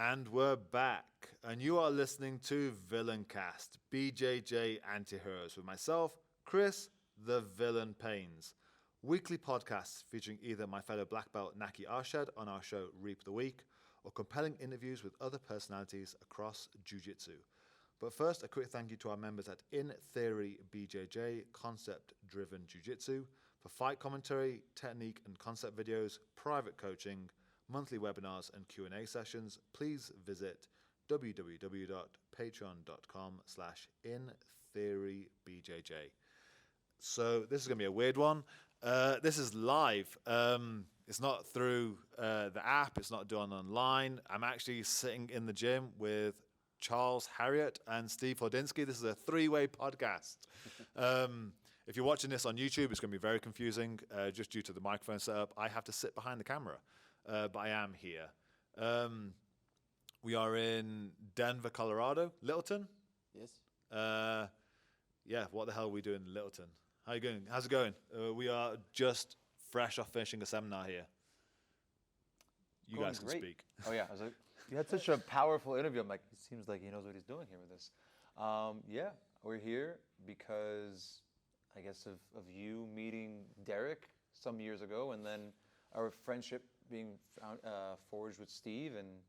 And we're back, and you are listening to Villain Cast, BJJ Antiheroes, with myself, Chris, the Villain Pains. Weekly podcasts featuring either my fellow black belt Naki Arshad on our show Reap the Week, or compelling interviews with other personalities across Jiu-Jitsu. But first, a quick thank you to our members at In Theory BJJ, Concept-Driven Jiu-Jitsu, for fight commentary, technique and concept videos, private coaching, monthly webinars and Q&A sessions. Please visit www.patreon.com/InTheoryBJJ. So this is going to be a weird one. This is live. It's not through the app. It's not done online. I'm actually sitting in the gym with Charles Harriott and Steve Hordinski. This is a three-way podcast. If you're watching this on YouTube, it's going to be very confusing just due to the microphone setup. I have to sit behind the camera. But I am here. We are in Denver, Colorado. Littleton? Yes. Yeah, what the hell are we doing in Littleton? How you going? How's it going? We are just fresh off finishing a seminar here. You guys can speak. Oh, yeah. I was like, you had such a powerful interview. I'm like, it seems like he knows what he's doing here with this. Yeah, we're here because, I guess, of you meeting Derek some years ago, and then our friendship being forged with Steve, and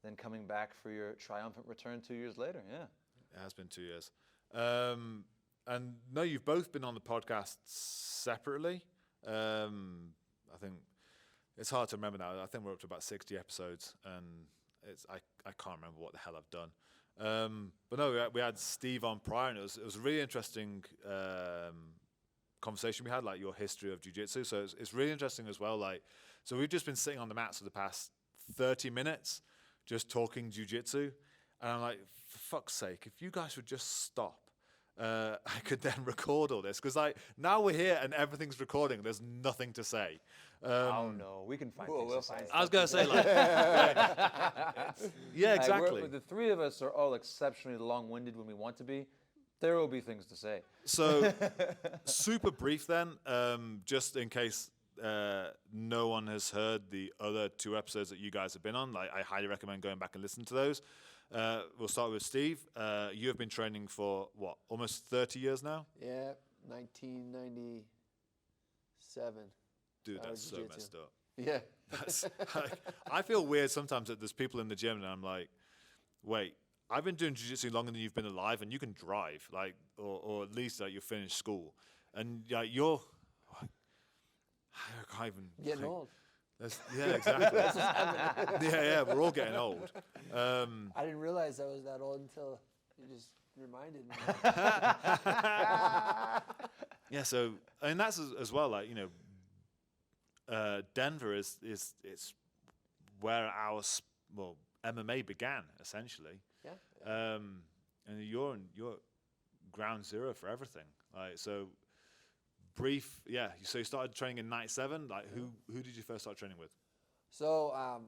then coming back for your triumphant return 2 years later. Yeah, it has been 2 years. And no, you've both been on the podcast separately. I think it's hard to remember now. I think we're up to about 60 episodes, and I can't remember what the hell I've done. But no, we had Steve on prior, and it was a really interesting conversation we had, like your history of jiu-jitsu. So it's really interesting as well. Like, so we've just been sitting on the mats for the past 30 minutes, just talking jiu-jitsu. And I'm like, for fuck's sake, if you guys would just stop, I could then record all this. Because like now we're here and everything's recording. There's nothing to say. Oh no, we can find things to say. I was going to say like, yeah, exactly. Like the three of us are all exceptionally long-winded when we want to be. There will be things to say. So, super brief then, just in case no one has heard the other two episodes that you guys have been on. Like, I highly recommend going back and listening to those. We'll start with Steve. You have been training for, what, almost 30 years now? Yeah, 1997. Dude, that's so jiu-jitsu. messed up. Yeah. That's, I feel weird sometimes that there's people in the gym and I'm like, wait, I've been doing jiu-jitsu longer than you've been alive, and you can drive, like, or at least like you finished school, and like you're, I can't even Getting old. Yeah, exactly. yeah, we're all getting old. I didn't realize I was that old until you just reminded me. Yeah, so and that's as well, like, you know, Denver is it's where our MMA began essentially. Yeah. And you're ground zero for everything. Like, so brief, yeah. So you started training in '97. Like, who did you first start training with? So I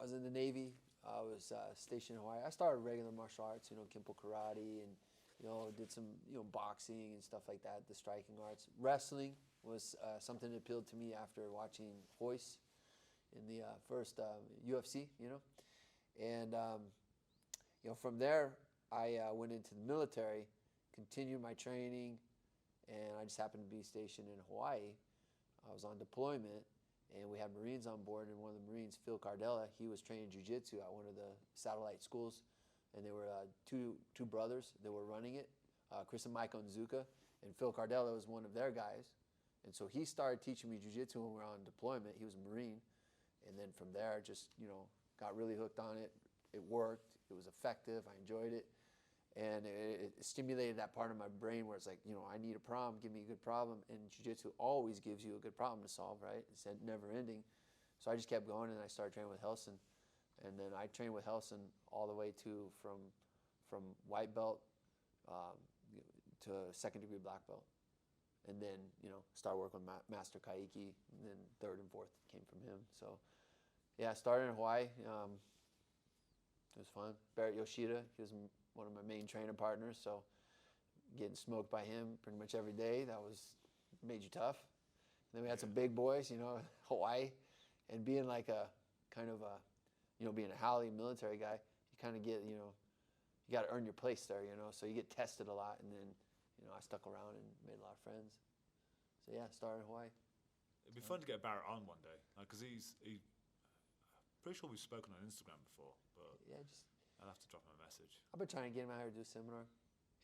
was in the Navy. I was stationed in Hawaii. I started regular martial arts, Kempo karate, and did some boxing and stuff like that. The striking arts, wrestling was something that appealed to me after watching Hoist in the first UFC. And from there, I went into the military, continued my training, and I just happened to be stationed in Hawaii. I was on deployment, and we had Marines on board, and one of the Marines, Phil Cardella, he was training jiu-jitsu at one of the satellite schools, and they were two brothers that were running it, Chris and Mike Onzuka, and Phil Cardella was one of their guys. And so he started teaching me jiu-jitsu when we were on deployment. He was a Marine, and then from there, just, got really hooked on it. It worked. It was effective. I enjoyed it. And it stimulated that part of my brain where it's like, I need a problem. Give me a good problem. And jiu-jitsu always gives you a good problem to solve, right? It's never ending. So I just kept going, and I started training with Helson. And then I trained with Helson all the way to from white belt to second degree black belt. And then, started working with Master Kaiki, and then third and fourth came from him. So, yeah, I started in Hawaii. It was fun. Barrett Yoshida, he was one of my main training partners, so getting smoked by him pretty much every day, that made you tough. And then we had some big boys, Hawaii, and being like a kind of a being a Howley military guy, you kind of get, you got to earn your place there, so you get tested a lot. And then, I stuck around and made a lot of friends. So yeah, started in Hawaii. It'd be fun to get Barrett on one day, because he's pretty sure we've spoken on Instagram before, but Yeah, I'll have to drop him a message. I've been trying to get him out here to do a seminar.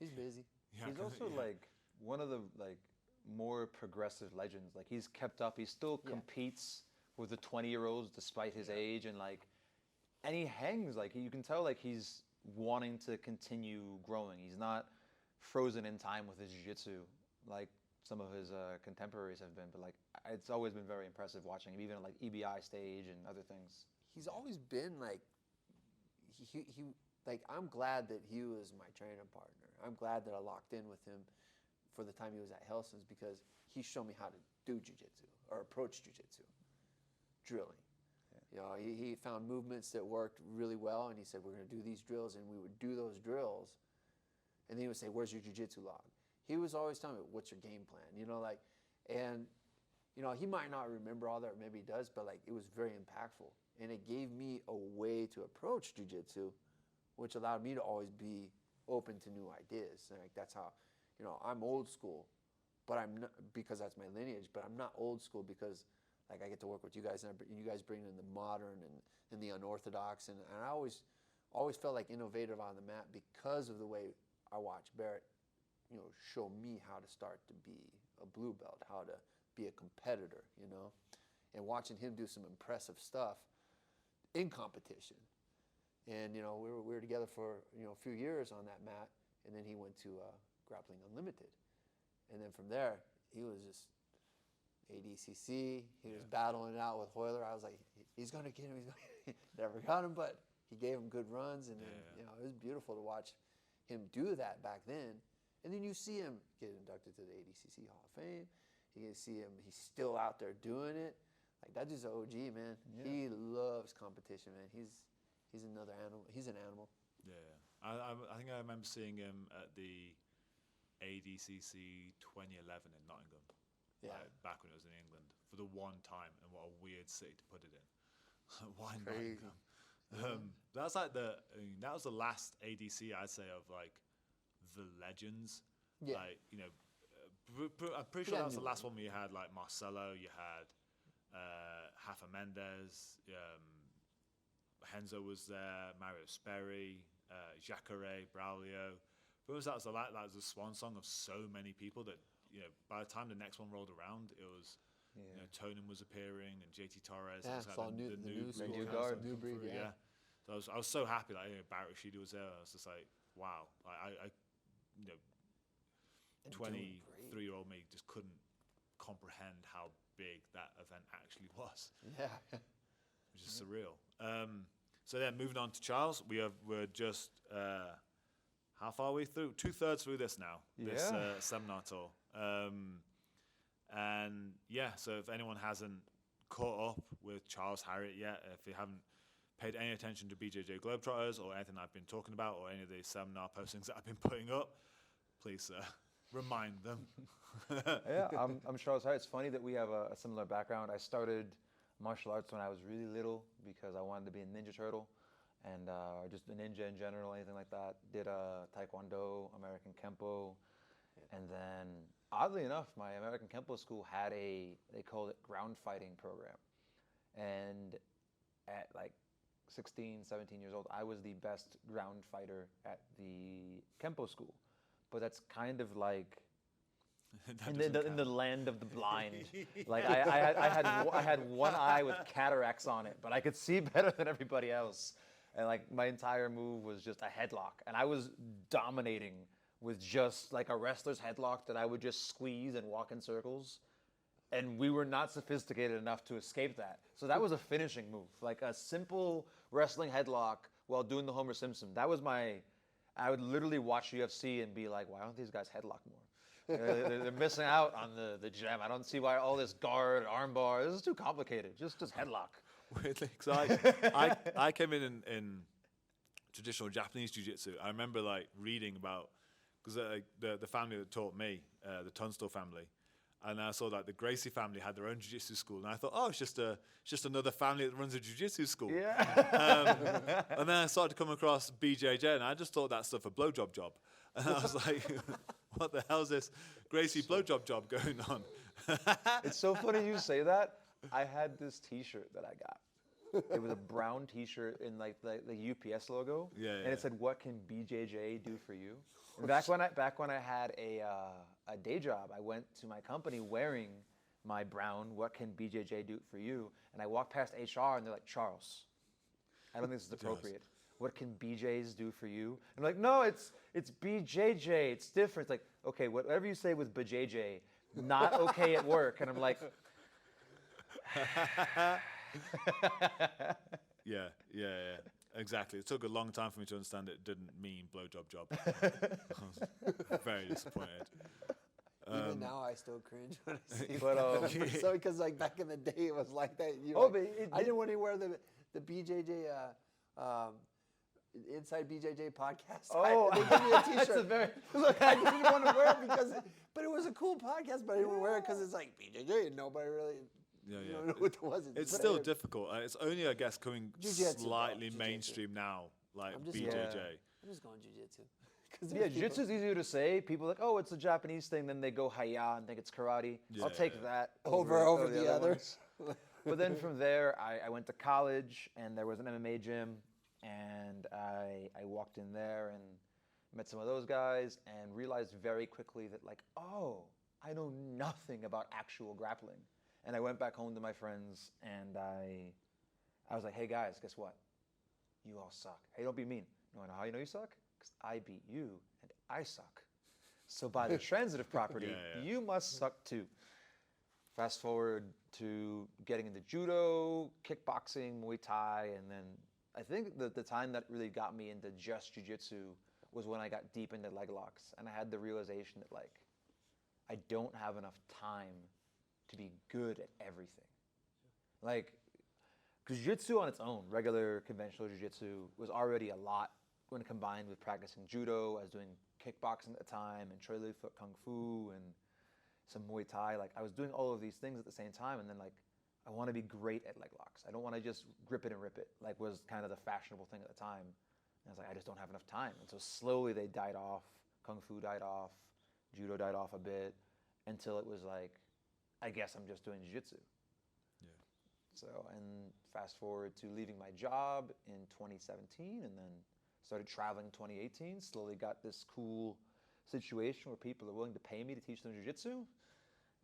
He's busy. Yeah, He's also like one of the more progressive legends. Like he's kept up. He still competes with the 20-year-olds despite his age, and he hangs. Like you can tell, like he's wanting to continue growing. He's not frozen in time with his jiu-jitsu like some of his contemporaries have been. But like it's always been very impressive watching him, even at like EBI stage and other things. He's always been like, he I'm glad that he was my training partner. I'm glad that I locked in with him for the time he was at Helson's, because he showed me how to do jiu-jitsu or approach jiu-jitsu, drilling. Yeah. He found movements that worked really well, and he said, we're going to do these drills, and we would do those drills, and then he would say, where's your jiu-jitsu log? He was always telling me, what's your game plan? And he might not remember all that, or maybe he does, but it was very impactful. And it gave me a way to approach jiu-jitsu, which allowed me to always be open to new ideas. And that's how, I'm old school, but I'm not, because that's my lineage, but I'm not old school because I get to work with you guys, and you guys bring in the modern and the unorthodox. And I always felt innovative on the mat because of the way I watched Barrett, show me how to start to be a blue belt, how to be a competitor, and watching him do some impressive stuff in competition. And we were together for a few years on that mat, and then he went to Grappling Unlimited, and then from there he was just ADCC. He was battling it out with Hoyler. I was like, he's gonna get him. Never got him, but he gave him good runs, and then it was beautiful to watch him do that back then. And then you see him get inducted to the ADCC Hall of Fame. You can see him; he's still out there doing it. That dude's an OG, man. Yeah. He loves competition, man. He's another animal. He's an animal. Yeah. I think I remember seeing him at the ADCC 2011 in Nottingham. Yeah. Back when it was in England for the one time, and what a weird city to put it in. Why Crazy. Nottingham? That's that was the last ADC I'd say of the legends. Yeah. I'm pretty sure that was the last one where you had Marcelo, you had Rafa Mendes, Henzo was there, Mario Sperry, Jacare, Braulio. But that was the swan song of so many people that by the time the next one rolled around, it was Tonin was appearing and JT Torres. Yeah, it was the new guard, new breed. Yeah. So I was so happy Barrett Rashidi was there. I was just like, wow. I 23-year-old me just couldn't comprehend how big that event actually was. Yeah. Which is surreal. So then moving on to Charles, we're just how far are we through? 2/3 through this now. This seminar tour. And so if anyone hasn't caught up with Charles Harriott yet, if you haven't paid any attention to BJJ Globetrotters or anything I've been talking about or any of the seminar postings that I've been putting up, please remind them. Yeah, I'm Charles Harriott. It's funny that we have a similar background. I started martial arts when I was really little because I wanted to be a Ninja Turtle and just a ninja in general, anything like that. Did Taekwondo, American Kempo, and then oddly enough, my American Kempo school had they called it ground fighting program. And at 16, 17 years old, I was the best ground fighter at the Kempo school. But that's kind of in the land of the blind. I had one eye with cataracts on it, but I could see better than everybody else. And my entire move was just a headlock, and I was dominating with just a wrestler's headlock that I would just squeeze and walk in circles. And we were not sophisticated enough to escape that. So that was a finishing move, a simple wrestling headlock while doing the Homer Simpson. That was I would literally watch UFC and be like, why don't these guys headlock more? They're missing out on the gem. I don't see why all this guard, arm bar, this is too complicated. Just headlock. Weirdly, because I came in traditional Japanese jiu-jitsu. I remember reading about, because the family that taught me, the Tunstall family, And I saw like the Gracie family had their own jiu-jitsu school, and I thought, oh, it's just another family that runs a jiu-jitsu school. Yeah. And then I started to come across BJJ, and I just thought that's stuff a blowjob job. And I was like, what the hell is this Gracie blowjob job going on? It's so funny you say that. I had this T-shirt that I got. It was a brown T-shirt in like the UPS logo, and it said, "What can BJJ do for you?" And back when I had a day job, I went to my company wearing my brown "What can BJJ do for you?" And I walked past HR, and they're like, "Charles, I don't think this is appropriate. What can BJs do for you?" And I'm like, "No, it's BJJ. It's different." It's like, okay, whatever you say with BJJ, not okay at work. And I'm like, Yeah, exactly. It took a long time for me to understand it didn't mean blowjob job. I was very disappointed. Even now, I still cringe when I see But, it. So, because like back in the day, it was like that. I didn't want to wear the BJJ Inside BJJ podcast. Oh, they gave me a T-shirt. that's a very Look, I didn't want to wear it but it was a cool podcast. But I didn't want to wear it because it's like BJJ, and nobody really. Know what it was. It's still difficult. It's only, I guess, coming Jiu-jitsu, slightly jiu-jitsu. mainstream now, like BJJ. I'm just going jiu-jitsu. Yeah, jiu-jitsu is easier to say. People are like, oh, it's a Japanese thing. Then they go hi-ya and think it's karate. I'll take that over the other. ones. But then from there, I went to college, and there was an MMA gym, and I walked in there and met some of those guys and realized very quickly that, like, oh, I know nothing about actual grappling. And I went back home to my friends, and I was like, hey, guys, guess what? You all suck. Hey, don't be mean. You want to know how you know you suck? Because I beat you, and I suck. So by the transitive property, you must suck too. Fast forward to getting into judo, kickboxing, Muay Thai, and then I think the time that really got me into just jiu-jitsu was when I got deep into leg locks, and I had the realization that, like, I don't have enough time to be good at everything. Like, because jiu-jitsu on its own, regular conventional jiu-jitsu, was already a lot when combined with practicing judo. I was doing kickboxing at the time, and Choi Li Foot Kung Fu, and some Muay Thai. Like, I was doing all of these things at the same time, and then, like, I want to be great at leg locks. I don't want to just grip it and rip it, like was kind of the fashionable thing at the time. And I was like, I just don't have enough time. And so slowly they died off. Kung Fu died off. Judo died off a bit, until it was like, I guess I'm just doing jiu-jitsu. Yeah. So, and fast forward to leaving my job in 2017, and then started traveling in 2018. Slowly got this cool situation where people are willing to pay me to teach them jiu-jitsu.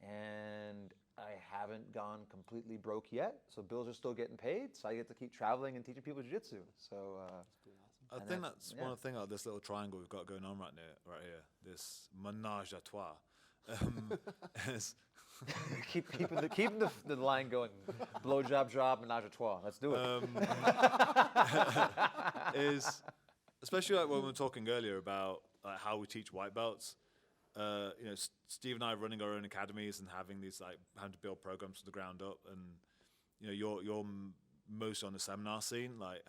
And I haven't gone completely broke yet, so bills are still getting paid. So I get to keep traveling and teaching people jiu-jitsu. So I think that's one of the things about this little triangle we've got going on right here. This menage a trois. keeping the line going. Blowjob, job, menage a trois. Let's do it. Is especially like when we were talking earlier about how we teach white belts. Steve and I are running our own academies and having to build programs from the ground up. And you're most on the seminar scene. Like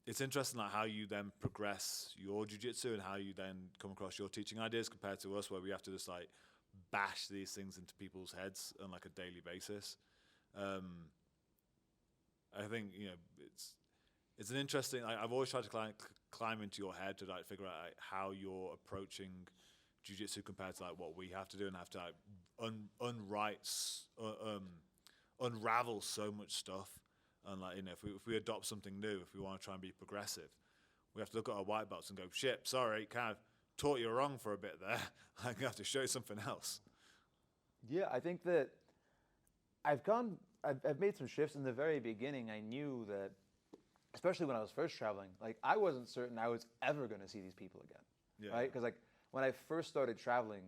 it's interesting like how you then progress your jiu-jitsu and how you then come across your teaching ideas compared to us, where we have to just like bash these things into people's heads on like a daily basis. I think it's an interesting. I've always tried to climb into your head to like figure out like, how you're approaching jiu-jitsu compared to like what we have to do and have to like unravel so much stuff. And like if we adopt something new, if we want to try and be progressive, we have to look at our white belts and go, shit, sorry, kind of taught you wrong for a bit there. I have to show you something else. Yeah, I think that I've made some shifts. In the very beginning, I knew that, especially when I was first traveling, like I wasn't certain I was ever going to see these people again, right? Because like when I first started traveling,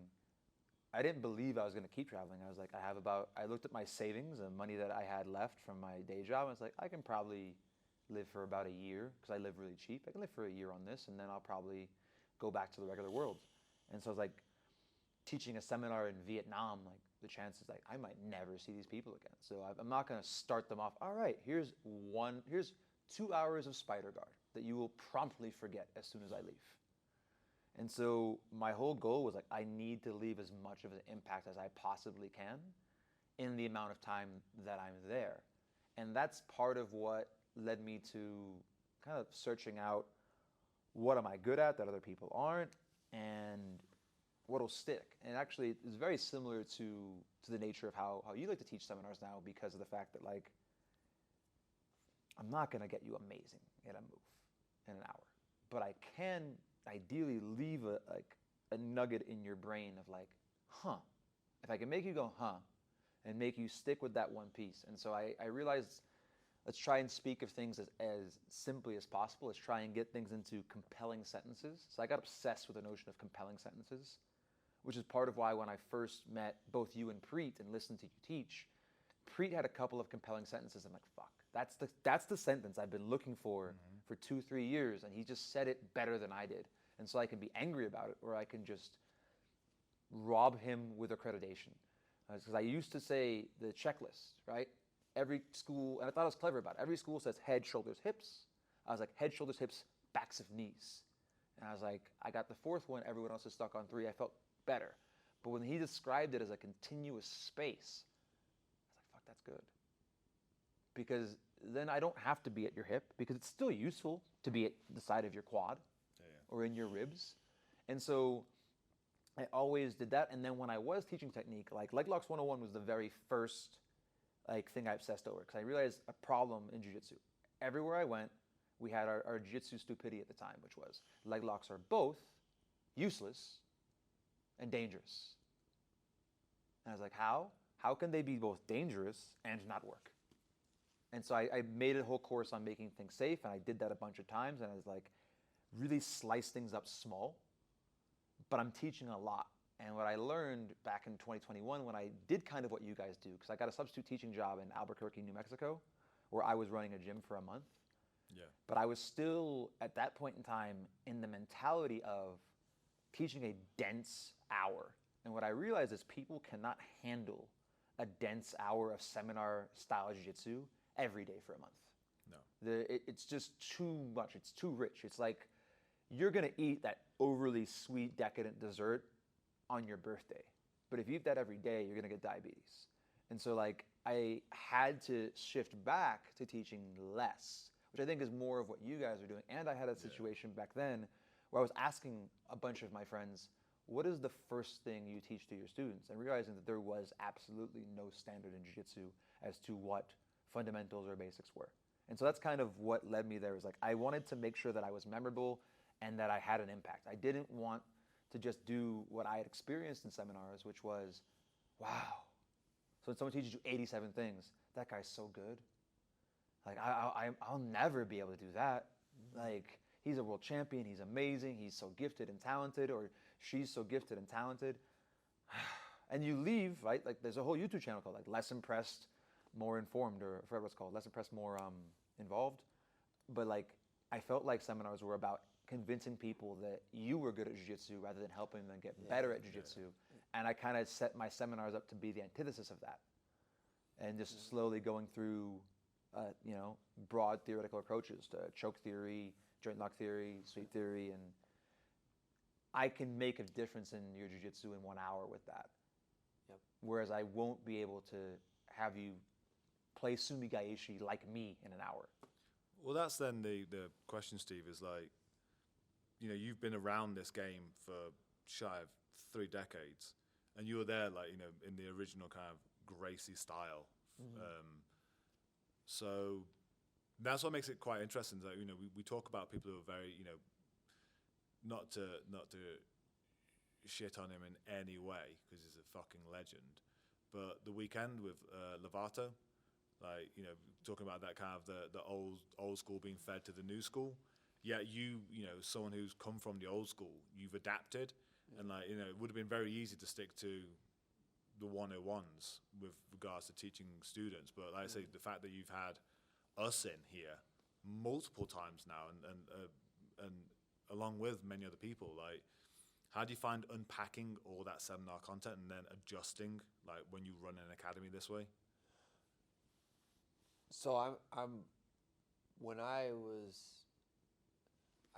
I didn't believe I was going to keep traveling. I was like, I looked at my savings and money that I had left from my day job. And I was like, I can probably live for about a year because I live really cheap. I can live for a year on this, and then I'll probably go back to the regular world. And so I was like, teaching a seminar in Vietnam, like the chances like I might never see these people again. So I'm not going to start them off. All right, here's 2 hours of spider guard that you will promptly forget as soon as I leave. And so my whole goal was like, I need to leave as much of an impact as I possibly can in the amount of time that I'm there. And that's part of what led me to kind of searching out what am I good at that other people aren't, and what'll stick. And actually, it's very similar to the nature of how you like to teach seminars now, because of the fact that, like, I'm not going to get you amazing in a move in an hour, but I can ideally leave a nugget in your brain of like, huh, if I can make you go, huh, and make you stick with that one piece. And so I realized, let's try and speak of things as simply as possible. Let's try and get things into compelling sentences. So I got obsessed with the notion of compelling sentences, which is part of why when I first met both you and Preet and listened to you teach, Preet had a couple of compelling sentences. I'm like, fuck, that's the sentence I've been looking for 2-3 years, and he just said it better than I did. And so I can be angry about it, or I can just rob him with accreditation. Because I used to say the checklist, right? Every school, and I thought I was clever about it. Every school says head, shoulders, hips. I was like, head, shoulders, hips, backs of knees. And I was like, I got the fourth one. Everyone else is stuck on 3. I felt better. But when he described it as a continuous space, I was like, fuck, that's good. Because then I don't have to be at your hip, because it's still useful to be at the side of your quad or in your ribs. And so I always did that. And then when I was teaching technique, like Leg Locks 101 was the very first thing I obsessed over, because I realized a problem in jiu-jitsu. Everywhere I went, we had our jiu-jitsu stupidity at the time, which was leg locks are both useless and dangerous. And I was like, how? How can they be both dangerous and not work? And so I made a whole course on making things safe, and I did that a bunch of times, and I was like, really slice things up small, but I'm teaching a lot. And what I learned back in 2021 when I did kind of what you guys do, because I got a substitute teaching job in Albuquerque, New Mexico, where I was running a gym for a month. Yeah. But I was still, at that point in time, in the mentality of teaching a dense hour. And what I realized is people cannot handle a dense hour of seminar-style jiu-jitsu every day for a month. No. It's just too much. It's too rich. It's like you're going to eat that overly sweet, decadent dessert on your birthday. But if you eat that every day, you're going to get diabetes. And so, like, I had to shift back to teaching less, which I think is more of what you guys are doing. And I had a situation back then where I was asking a bunch of my friends, what is the first thing you teach to your students? And realizing that there was absolutely no standard in jiu-jitsu as to what fundamentals or basics were. And so that's kind of what led me there. Was like, I wanted to make sure that I was memorable and that I had an impact. I didn't want to just do what I had experienced in seminars, which was, wow. So when someone teaches you 87 things, that guy's so good. Like, I'll never be able to do that. Like, he's a world champion, he's amazing, he's so gifted and talented, or she's so gifted and talented. And you leave, right? Like, there's a whole YouTube channel called, like, Less Impressed, More Informed, or I forgot what it's called, Less Impressed, More Involved. But, like, I felt like seminars were about convincing people that you were good at jiu-jitsu rather than helping them get better at jiu-jitsu. And I kind of set my seminars up to be the antithesis of that. And just slowly going through, broad theoretical approaches to choke theory, joint lock theory, sweep theory, and I can make a difference in your jiu-jitsu in 1 hour with that. Yep. Whereas I won't be able to have you play Sumigaeshi like me in an hour. Well, that's then the question, Steve, is like, you've been around this game for shy of 3 decades, and you were there, like, in the original kind of Gracie style. So that's what makes it quite interesting. That we talk about people who are very, not to shit on him in any way because he's a fucking legend. But the weekend with Lovato, like, talking about that kind of the old school being fed to the new school. Yeah, someone who's come from the old school, you've adapted, and like, it would have been very easy to stick to the 101s with regards to teaching students. But like I say, the fact that you've had us in here multiple times now, and along with many other people, like, how do you find unpacking all that seminar content and then adjusting, like, when you run an academy this way? So I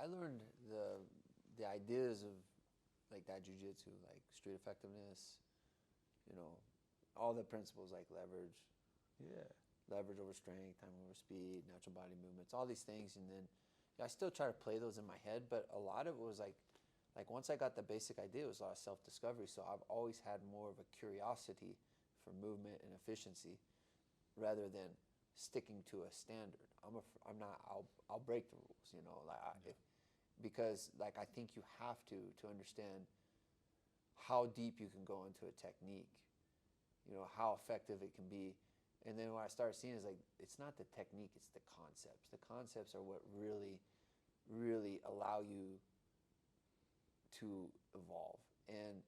learned the the ideas of like that jiu-jitsu, like street effectiveness, you know, all the principles like leverage, leverage over strength, time over speed, natural body movements, all these things. And then I still try to play those in my head, but a lot of it was like once I got the basic idea, it was a lot of self-discovery. So I've always had more of a curiosity for movement and efficiency rather than sticking to a standard. I'll break the rules, you know, because like I think you have to understand how deep you can go into a technique, you know, how effective it can be. And then what I started seeing is like, it's not the technique, it's the concepts. The concepts are what really, really allow you to evolve. And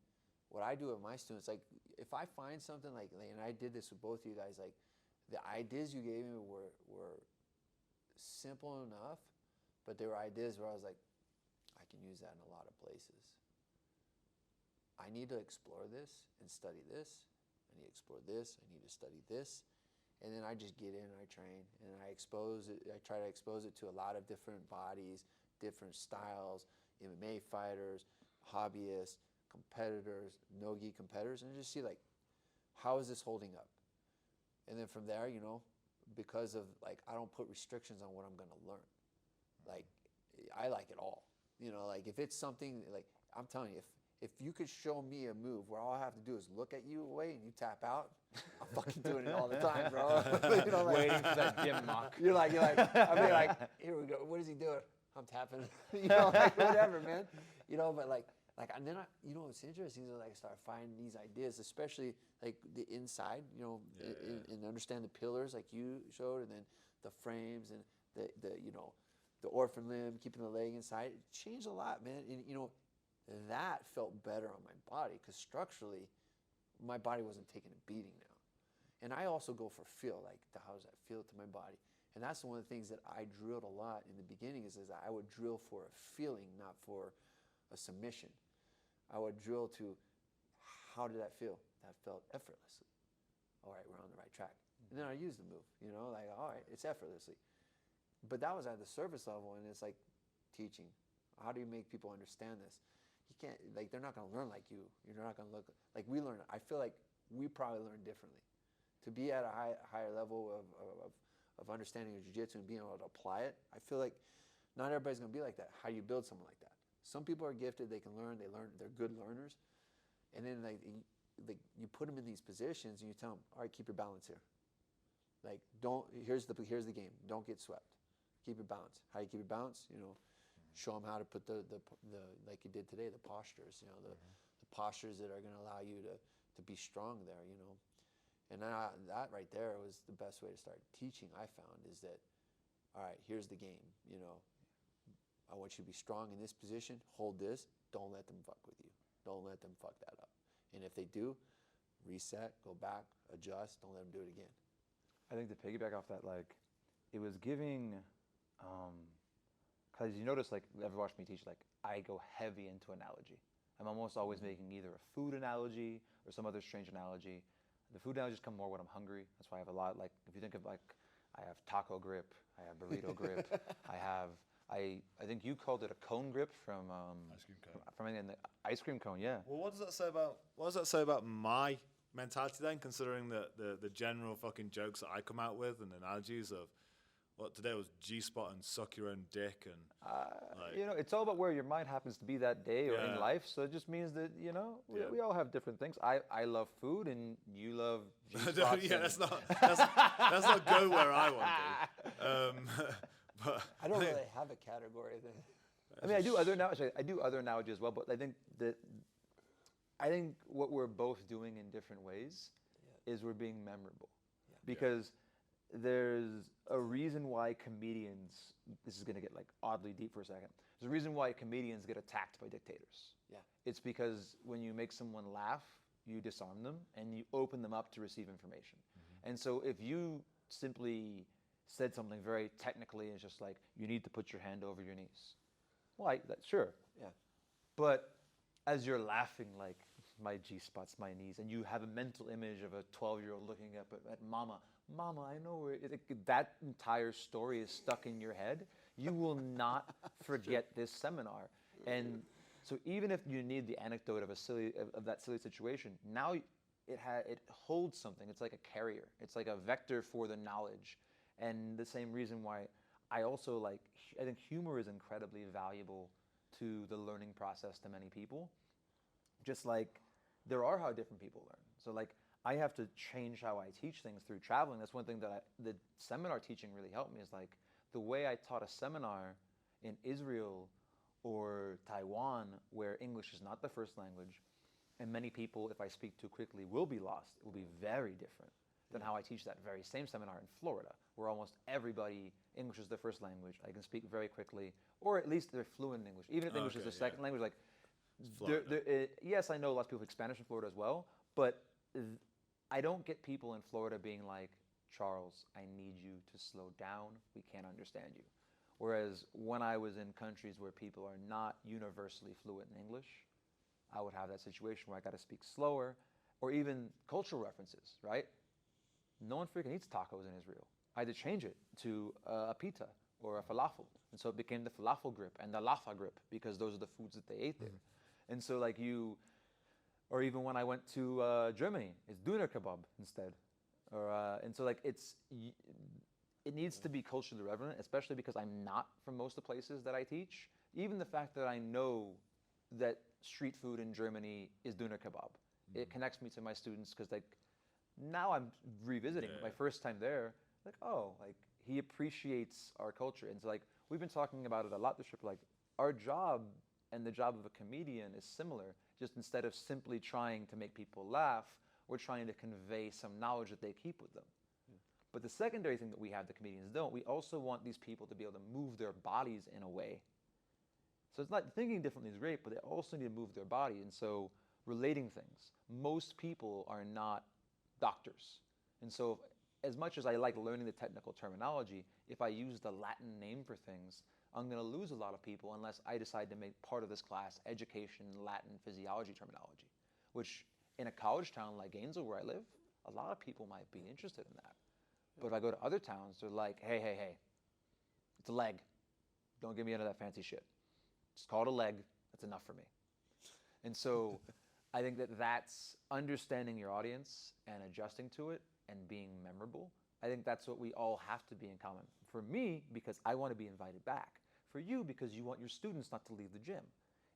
what I do with my students, like if I find something like, and I did this with both of you guys, like the ideas you gave me were simple enough, but they were ideas where I was like, I can use that in a lot of places. I need to explore this and study this. I need to explore this. I need to study this. And then I just get in and I train and I expose it. I try to expose it to a lot of different bodies, different styles, MMA fighters, hobbyists, competitors, no-gi competitors, and just see like, how is this holding up? And then from there, you know, because of like, I don't put restrictions on what I'm going to learn. Like, I like it all. You know, like if it's something like, I'm telling you, if you could show me a move where all I have to do is look at you away and you tap out, I'm fucking doing it all the time, bro. You know, like, Waiting for that gym mock. You're like, I mean, like, here we go. What is he doing? I'm tapping. You know, like whatever, man. You know, but like, and then you know, what's interesting is like I start finding these ideas, especially like the inside. You know, and understand the pillars like you showed, and then the frames and the you know, the orphan limb, keeping the leg inside. It changed a lot, man. And you know, that felt better on my body because structurally, my body wasn't taking a beating now. And I also go for feel, like how does that feel to my body? And that's one of the things that I drilled a lot in the beginning is I would drill for a feeling, not for a submission. I would drill to how did that feel? That felt effortlessly. All right, we're on the right track. And then I use the move, you know, like, all right, it's effortlessly. But that was at the surface level, and it's like teaching. How do you make people understand this? You can't, like, they're not going to learn like you. You're not going to look like we learn. I feel like we probably learn differently. To be at a higher level of understanding of jiu-jitsu and being able to apply it, I feel like not everybody's going to be like that. How do you build someone like that? Some people are gifted. They can learn. They're good learners. And then like you put them in these positions and you tell them, all right, keep your balance here. Like, here's the game. Don't get swept. Keep your balance. How do you keep your balance? You know, show them how to put the like you did today, the postures, you know, the postures that are going to allow you to be strong there, you know. And that right there was the best way to start teaching, I found, is that, all right, here's the game, you know. I want you to be strong in this position, hold this, don't let them fuck with you. Don't let them fuck that up. And if they do, reset, go back, adjust, don't let them do it again. I think to piggyback off that, like, it was giving, because you notice, like, you ever watched me teach, like, I go heavy into analogy. I'm almost always making either a food analogy or some other strange analogy. The food analogies come more when I'm hungry. That's why I have a lot, like, if you think of, like, I have taco grip, I have burrito grip, I think you called it a cone grip from ice cream cone. From the ice cream cone, yeah. Well, what does that say about my mentality then, considering the general fucking jokes that I come out with and analogies of what today was G-spot and suck your own dick and like, you know, it's all about where your mind happens to be that day or in life. So it just means that, you know, we all have different things. I love food and you love G-spots. Yeah, let's not go where I want to. But I don't really have a category then. I mean, I do other analogies as well, but I think what we're both doing in different ways is we're being memorable. Because there's a reason why comedians, this is going to get like oddly deep for a second, there's a reason why comedians get attacked by dictators. Yeah. It's because when you make someone laugh, you disarm them and you open them up to receive information. Mm-hmm. And so if you simply said something very technically, it's just like, you need to put your hand over your knees. Well, sure. Yeah. But as you're laughing, like, my G-spot's my knees, and you have a mental image of a 12-year-old looking up at Mama, I know where that entire story is stuck in your head. You will not forget this seminar. And So even if you need the anecdote of that silly situation, now it holds something. It's like a carrier. It's like a vector for the knowledge. And the same reason why I also I think humor is incredibly valuable to the learning process to many people. Just like there are how different people learn. So like I have to change how I teach things through traveling. That's one thing that the seminar teaching really helped me, is like the way I taught a seminar in Israel or Taiwan, where English is not the first language, and many people, if I speak too quickly, will be lost. It will be very different than how I teach that very same seminar in Florida, where almost everybody, English is their first language. I can speak very quickly, or at least they're fluent in English. Even if English is their second language, like, yes, I know lots of people speak Spanish in Florida as well, but I don't get people in Florida being like, Charles, I need you to slow down. We can't understand you. Whereas when I was in countries where people are not universally fluent in English, I would have that situation where I got to speak slower, or even cultural references, right? No one freaking eats tacos in Israel. I had to change it to a pita or a falafel. And so it became the falafel grip and the lafa grip, because those are the foods that they ate there. And so like or even when I went to Germany, it's Döner kebab instead. And so like it needs to be culturally relevant, especially because I'm not from most of the places that I teach. Even the fact that I know that street food in Germany is Döner kebab, it connects me to my students, because like now I'm revisiting my first time there. Like, oh, like he appreciates our culture. And so like we've been talking about it a lot this trip. Like our job and the job of a comedian is similar. Just instead of simply trying to make people laugh, we're trying to convey some knowledge that they keep with them. But the secondary thing that we have, the comedians don't, we also want these people to be able to move their bodies in a way. So it's not, thinking differently is great, but they also need to move their body. And so relating things. Most people are not doctors. And so as much as I like learning the technical terminology, if I use the Latin name for things, I'm going to lose a lot of people unless I decide to make part of this class education, Latin, physiology terminology, which in a college town like Gainesville, where I live, a lot of people might be interested in that. But if I go to other towns, they're like, hey, it's a leg. Don't get me into that fancy shit. Just call it a leg. That's enough for me. And so I think that's understanding your audience and adjusting to it and being memorable. I think that's what we all have to be in common. For me, because I want to be invited back. For you, because you want your students not to leave the gym.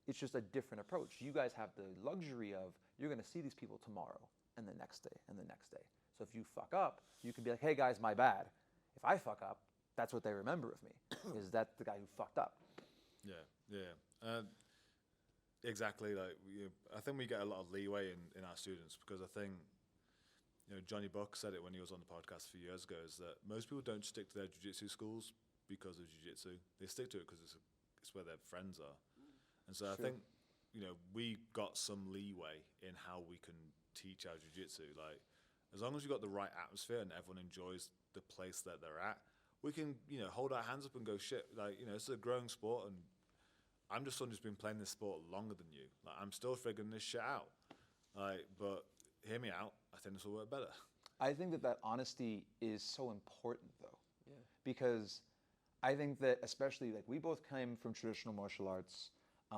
It's just a different approach. You guys have the luxury of, you're going to see these people tomorrow and the next day and the next day. So if you fuck up, you can be like, hey guys, my bad. If I fuck up, that's what they remember of me, is that the guy who fucked up. Exactly. Like I think we get a lot of leeway in our students, because I think, Johnny Buck said it when he was on the podcast a few years ago, is that most people don't stick to their jiu-jitsu schools because of jiu-jitsu. They stick to it because it's where their friends are. And so I think, we got some leeway in how we can teach our jiu-jitsu. Like, as long as you've got the right atmosphere and everyone enjoys the place that they're at, we can, hold our hands up and go, shit, like, it's a growing sport, and I'm just someone who's been playing this sport longer than you. Like, I'm still figuring this shit out. Like, but hear me out. I think this will work better. I think that honesty is so important, though. Yeah. Because I think that, especially, like, we both came from traditional martial arts. We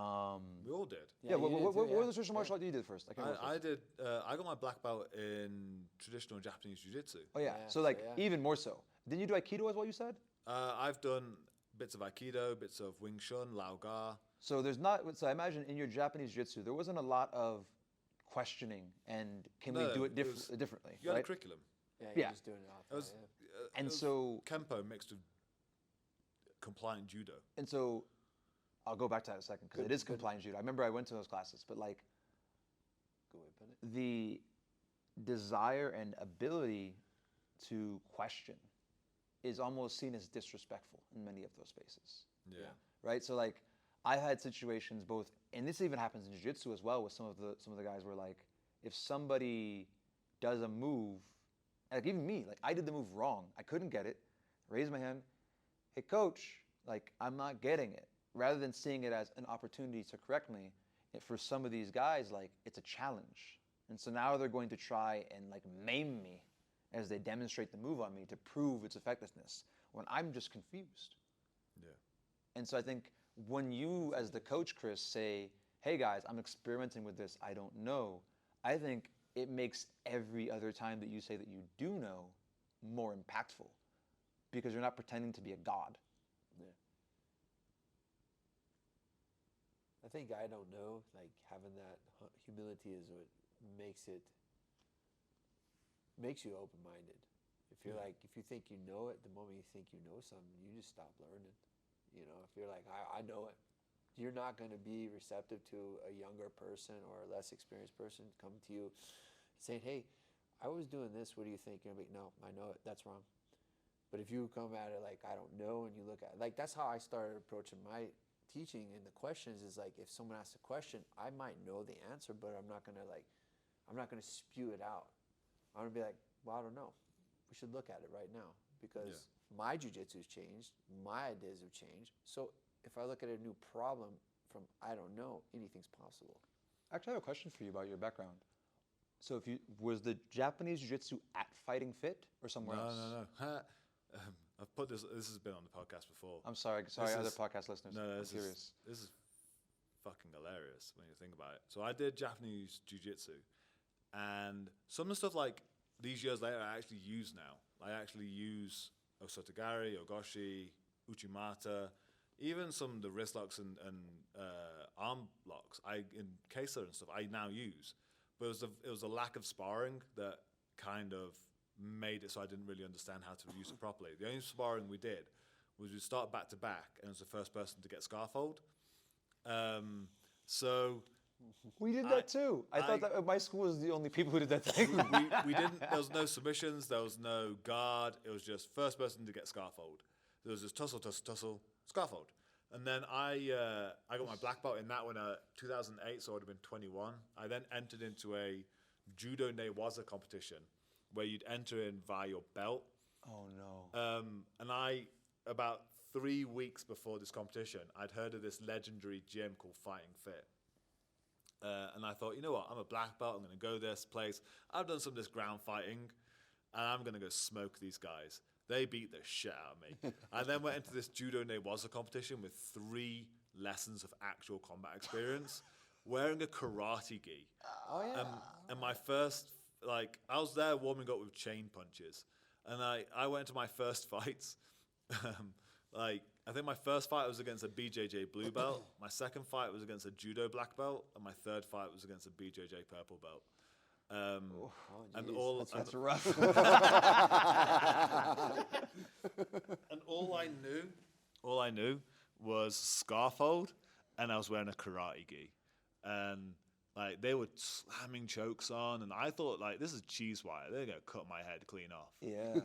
all did. Yeah, what was the traditional martial art you did first? I got my black belt in traditional Japanese jiu-jitsu. Oh, yeah. So even more so. Didn't you do Aikido as well, you said? I've done bits of Aikido, bits of Wing Chun, Lao Ga. So I imagine in your Japanese jiu-jitsu, there wasn't a lot of questioning and can we do it differently? You had a curriculum. Yeah, you're just doing it off. And so Kempo mixed with compliant judo. And so I'll go back to that in a second, because it is compliant judo. I remember I went to those classes, but like the desire and ability to question is almost seen as disrespectful in many of those spaces. Yeah. Right? So like I had situations both, and this even happens in jiu-jitsu as well, with some of the guys where like, if somebody does a move, like even me, like I did the move wrong, I couldn't get it, raise my hand, hey coach, like I'm not getting it. Rather than seeing it as an opportunity to correct me, for some of these guys, like it's a challenge. And so now they're going to try and like maim me as they demonstrate the move on me to prove its effectiveness, when I'm just confused. Yeah. And so I think when you, as the coach, Chris, say, hey guys, I'm experimenting with this, I don't know, I think it makes every other time that you say that you do know more impactful because you're not pretending to be a god. Yeah. I think I don't know, like having that humility is what makes you open-minded. If you're like, if you think you know it, the moment you think you know something, you just stop learning. You know, if you're like, I know it, you're not going to be receptive to a younger person or a less experienced person come to you saying, hey, I was doing this, what do you think? You're going to be, no, I know it, that's wrong. But if you come at it like, I don't know, and you look at it, like that's how I started approaching my teaching and the questions is like, if someone asks a question, I might know the answer, but I'm not going to spew it out. I'm going to be like, well, I don't know. We should look at it right now because my jiu-jitsu's changed, my ideas have changed. So if I look at a new problem from I don't know, anything's possible. Actually, I have a question for you about your background. So was the Japanese jiu-jitsu at Fighting Fit or somewhere else? No. I've put this has been on the podcast before. I'm sorry, other podcast listeners. No, I'm curious. This is fucking hilarious when you think about it. So I did Japanese jiu-jitsu, and some of the stuff like these years later I actually use now. I actually use Osotogari, Ogoshi, Uchimata, even some of the wrist locks and arm locks. In Kesa and stuff I now use, but it was a lack of sparring that kind of made it so I didn't really understand how to use it properly. The only sparring we did was we start back to back, and it was the first person to get scarfold. So we did that too. I thought that my school was the only people who did that thing. we didn't. There was no submissions. There was no guard. It was just first person to get scarfold. There was just tussle, scarfold. And then I got my black belt in that one 2008, so I would have been 21. I then entered into a judo newaza competition where you'd enter in via your belt. Oh no. And about 3 weeks before this competition, I'd heard of this legendary gym called Fighting Fit. And I thought, you know what, I'm a black belt, I'm going to go this place. I've done some of this ground fighting, and I'm going to go smoke these guys. They beat the shit out of me. I then went into this judo newaza competition with 3 lessons of actual combat experience, wearing a karate gi. Oh yeah. And my first, I was there warming up with chain punches, and I went to my first fights. I think my first fight was against a BJJ blue belt. My second fight was against a judo black belt, and my third fight was against a BJJ purple belt. That's rough. And all I knew was scarfold, and I was wearing a karate gi, and they were slamming chokes on, and I thought this is cheese wire. They're gonna cut my head clean off. Yeah,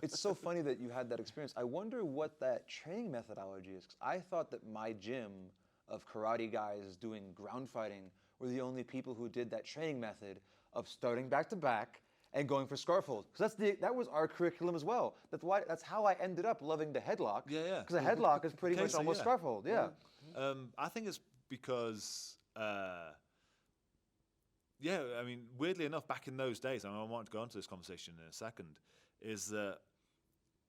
it's so funny that you had that experience. I wonder what that training methodology is. 'Cause I thought that my gym of karate guys doing ground fighting were the only people who did that training method of starting back to back and going for scarfold. Because that was our curriculum as well. That's how I ended up loving the headlock. Yeah. Because a headlock is pretty much almost scarfold. Yeah. I think it's because. I mean, weirdly enough, back in those days, I want to go into this conversation in a second, is that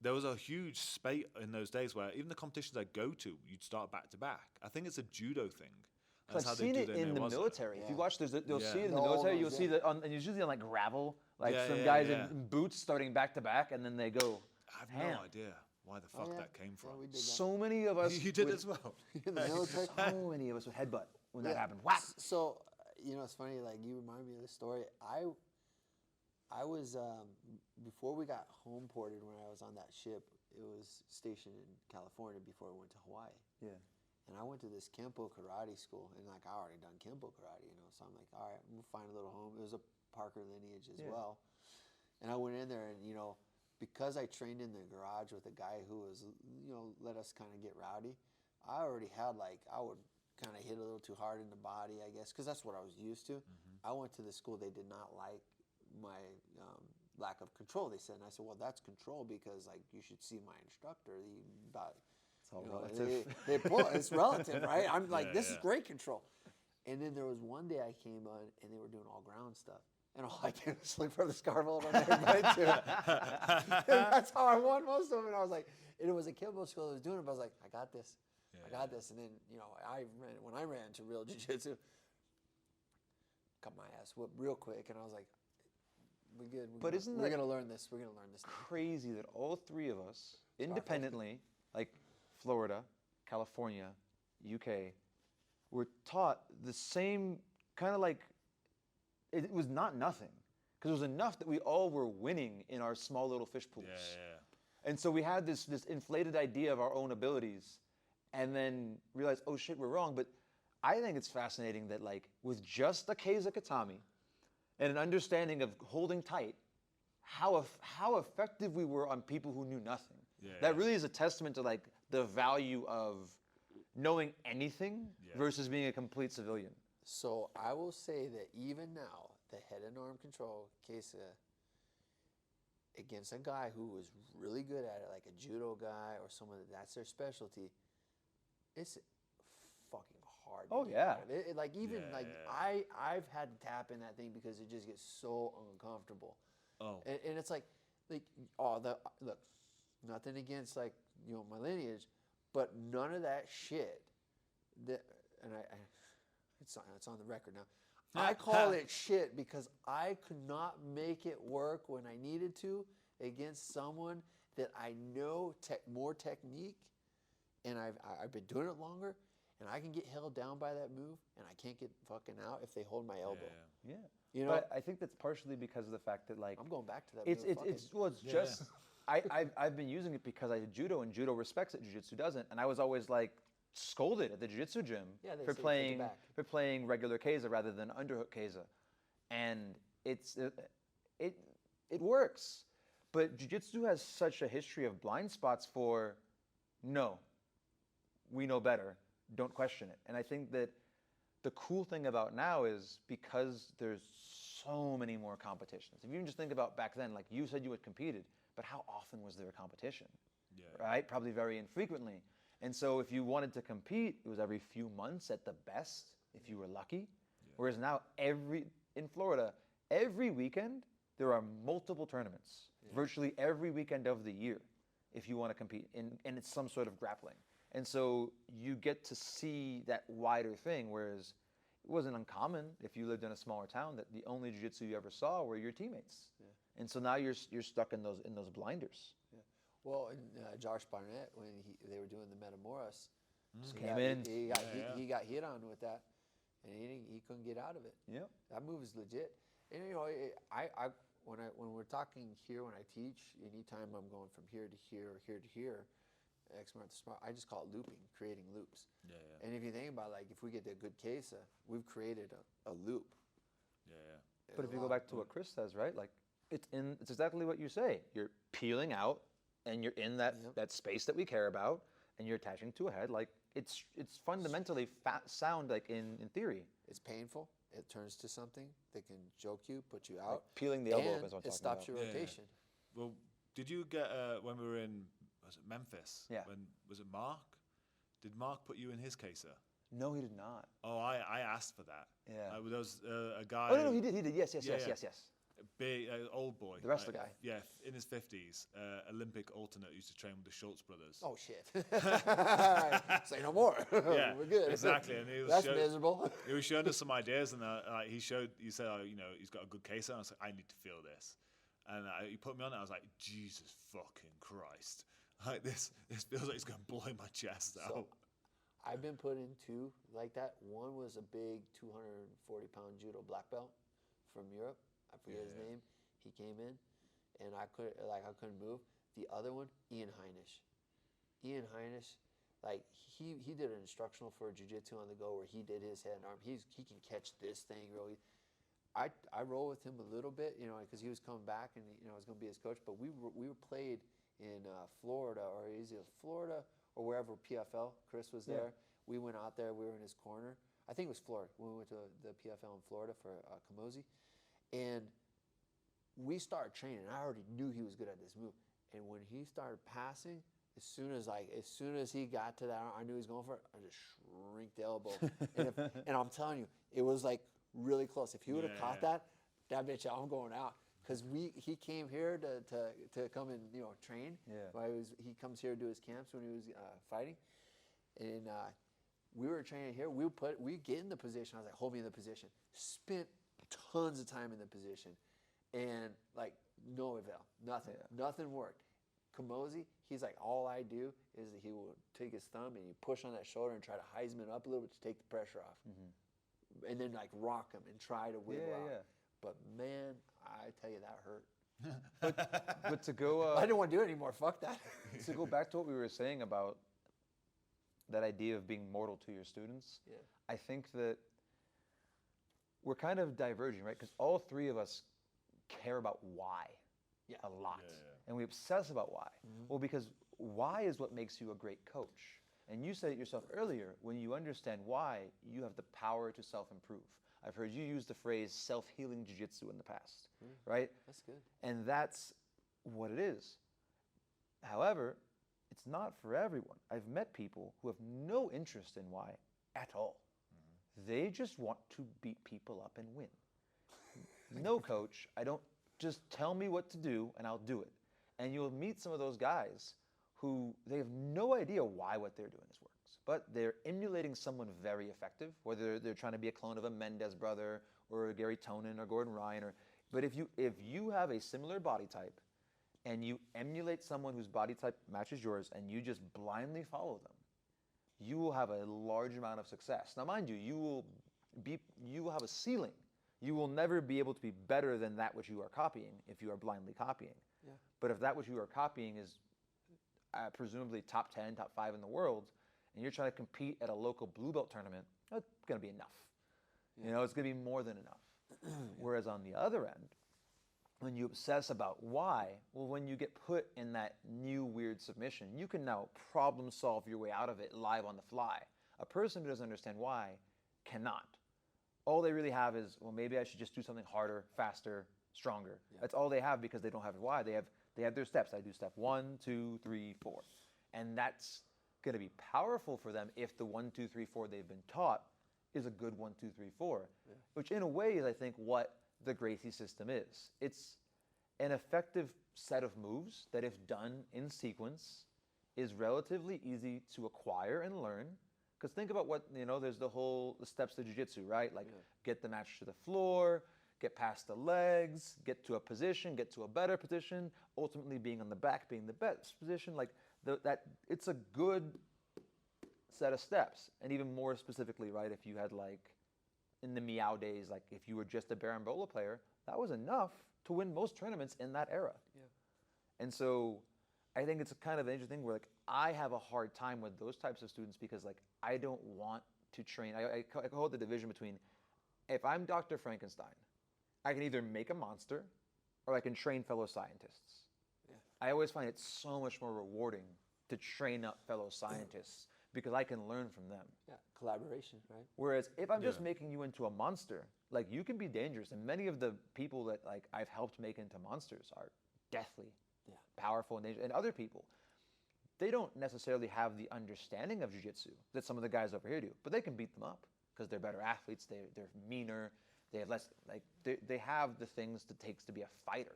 there was a huge spate in those days where even the competitions I go to, you'd start back to back. I think it's a judo thing. I've seen it in the military. Yeah. If you watch, you'll see it in the military. You'll see that, and it's usually on gravel, some guys in boots starting back to back, and then they go. I have no idea why the fuck that came from. we did that. So many of us. You did as well. In the military. So many of us would headbutt when that happened. Whack. So, it's funny, you remind me of this story. I was, before we got home ported when I was on that ship, it was stationed in California before I went to Hawaii. Yeah. And I went to this Kempo karate school, and I already done Kempo karate, so I'm like, all right, I'm gonna find a little home. It was a Parker lineage as well. And I went in there, and because I trained in the garage with a guy who was, let us kind of get rowdy, I already had I would kind of hit a little too hard in the body, I guess, because that's what I was used to. Mm-hmm. I went to the school, they did not like my lack of control, they said. And I said, well, that's control because you should see my instructor. It's all relative. It's relative, right? I'm this is great control. And then there was one day I came on and they were doing all ground stuff. And all I did was sleep for the scarfold on everybody too. And that's how I won most of them. And I was like, and it was a Kimbo school that was doing it, but I was like, I got this. I got this. And then, when I ran to real jiu-jitsu, got my ass whooped real quick. And I was like, we're good. We're going to learn this. We're going to learn this. Crazy that all three of us, independently, like Florida, California, UK, were taught the same kind of like, it was not nothing. Because it was enough that we all were winning in our small little fish pools. And so we had this inflated idea of our own abilities and then realized, oh shit, we're wrong. But I think it's fascinating that like with just a Keiza Katami and an understanding of holding tight, how effective we were on people who knew nothing. That really is a testament to like the value of knowing anything versus being a complete civilian. So I will say that even now, the head and arm control, Keiza, against a guy who was really good at it, like a judo guy or someone that's their specialty, it's fucking hard. Oh yeah. I've had to tap in that thing because it just gets so uncomfortable. Oh. And it's like look, nothing against like my lineage, but none of that shit. It's on the record now. I call it shit because I could not make it work when I needed to against someone that I know more technique, and I've been doing it longer, and I can get held down by that move, and I can't get fucking out if they hold my elbow. Yeah. But I think that's partially because of the fact that like I'm going back to that. Just I've been using it because I did judo and judo respects it, jiu-jitsu doesn't, and I was always like scolded at the jiu-jitsu gym for playing regular Keiza rather than underhook Keiza, and it works, but jiu-jitsu has such a history of blind spots for no, we know better, don't question it. And I think that the cool thing about now is because there's so many more competitions. If you even just think about back then, like you said you had competed, but how often was there a competition? Right? Probably very infrequently. And so if you wanted to compete, it was every few months at the best, if you were lucky. Whereas now in Florida, every weekend, there are multiple tournaments, virtually every weekend of the year, if you want to compete, and it's some sort of grappling. And so you get to see that wider thing, whereas it wasn't uncommon if you lived in a smaller town that the only jiu-jitsu you ever saw were your teammates. And so now you're stuck in those blinders. Well, and Josh Barnett, when they were doing the Metamoros, came in. He got hit on with that, and he couldn't get out of it. Yeah, that move is legit. And when we're talking here, when I teach, anytime I'm going from here to here or here to here, X mark the spot, I just call it looping, creating loops. And if you think about like if we get a good Keiza, we've created a loop. But if you go back to what Chris says, right? Like it's exactly what you say. You're peeling out. And you're in that space that we care about, and you're attaching to a head. Like it's fundamentally sound like in theory. It's painful. It turns to something that can choke you, put you out. Like peeling the elbow is what I'm talking about. It stops your rotation. Well, did you get when we were in Memphis? Yeah. When was it Mark? Did Mark put you in his Keiza? No, he did not. Oh, I asked for that. Yeah. There was a guy. Oh no, he did. Yes. Big old boy. The wrestler guy. Yeah, in his 50s, Olympic alternate, used to train with the Schultz brothers. Oh shit! Say no more. Yeah, we're good. Exactly. And he was That's miserable. He was showing us some ideas, and he said, he's got a good case. And I was like, I need to feel this, and he put me on it. I was like, Jesus fucking Christ! Like this feels like it's going to blow my chest out. I've been put in two like that. One was a big 240-pound judo black belt from Europe. I forget his name. He came in, and I couldn't move. The other one, Ian Heinisch. Ian Heinisch, like he did an instructional for jiu-jitsu on the go where he did his head and arm. He can catch this thing really. I roll with him a little bit, because he was coming back and I was going to be his coach. But we played in Florida, or either Florida or wherever PFL. Chris was there. We went out there. We were in his corner. I think it was Florida. We went to the PFL in Florida for Kamosi. And we started training. I already knew he was good at this move. And when he started passing, as soon as he got to that, I knew he was going for it. I just shrinked the elbow. And I'm telling you, it was like really close. If he would have caught that bitch, I'm going out. Because he came here to come and train. Yeah. He comes here to do his camps when he was fighting. And we were training here. We get in the position. I was like, hold me in the position. Spent tons of time in the position, and like no avail. Nothing. Nothing worked. Kamosi, he's like, all I do is he will take his thumb and you push on that shoulder and try to Heisman up a little bit to take the pressure off, and then like rock him and try to wiggle out. But man, I tell you that hurt. But to go, I didn't want to do it anymore. Fuck that. to go back to what we were saying about that idea of being mortal to your students, I think that we're kind of diverging, right? Because all three of us care about why a lot. And we obsess about why. Well, because why is what makes you a great coach. And you said it yourself earlier, when you understand why, you have the power to self-improve. I've heard you use the phrase self-healing jiu-jitsu in the past, right? That's good. And that's what it is. However, it's not for everyone. I've met people who have no interest in why at all. They just want to beat people up and win. No, coach, just tell me what to do and I'll do it. And you'll meet some of those guys who they have no idea why what they're doing works, but they're emulating someone very effective, whether they're trying to be a clone of a Mendez brother or a Gary Tonin or Gordon Ryan. But if you have a similar body type and you emulate someone whose body type matches yours and you just blindly follow them, you will have a large amount of success. Now, mind you, you will have a ceiling. You will never be able to be better than that which you are copying if you are blindly copying. But if that which you are copying is presumably top 10, top 5 in the world, and you're trying to compete at a local blue belt tournament, that's going to be enough. You know, it's going to be more than enough. Whereas on the other end, when you obsess about why, well, when you get put in that new weird submission, you can now problem solve your way out of it live on the fly. A person who doesn't understand why cannot. All they really have is, well, maybe I should just do something harder, faster, stronger. That's all they have because they don't have why. They have their steps. I do step 1, 2, 3, 4. And that's going to be powerful for them if the 1, 2, 3, 4 they've been taught is a good 1, 2, 3, 4, which in a way is, I think, what the Gracie system is. It's an effective set of moves that, if done in sequence, is relatively easy to acquire and learn. Because think about what, there's the steps to jiu-jitsu, right? Like get the match to the floor, get past the legs, get to a position, get to a better position, ultimately being on the back, being the best position. Like that, it's a good set of steps. And even more specifically, right, if you had like in the Meow days, like if you were just a Barambola player, that was enough to win most tournaments in that era. And so I think it's a kind of an interesting thing where like I have a hard time with those types of students because like I don't want to train. I call it the division between, if I'm Dr. Frankenstein, I can either make a monster or I can train fellow scientists. I always find it so much more rewarding to train up fellow scientists because I can learn from them. Collaboration, right? Whereas if I'm just making you into a monster, like you can be dangerous. And many of the people that like I've helped make into monsters are deathly powerful and dangerous. And other people, they don't necessarily have the understanding of jiu-jitsu that some of the guys over here do, but they can beat them up because they're better athletes, they're meaner, they have less, like they have the things it takes to be a fighter,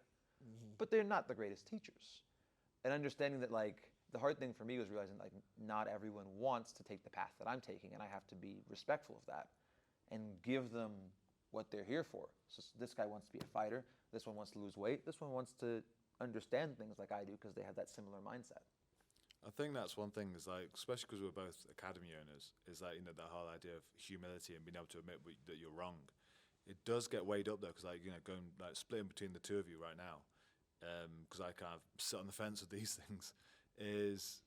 but they're not the greatest teachers. And understanding that like the hard thing for me was realizing like not everyone wants to take the path that I'm taking, and I have to be respectful of that and give them what they're here for. So this guy wants to be a fighter, this one wants to lose weight, this one wants to understand things like I do because they have that similar mindset. I think that's one thing is like, especially because we're both academy owners, is like, that whole idea of humility and being able to admit that you're wrong. It does get weighed up though, because like, going like splitting between the two of you right now, because I kind of sit on the fence with these things, is,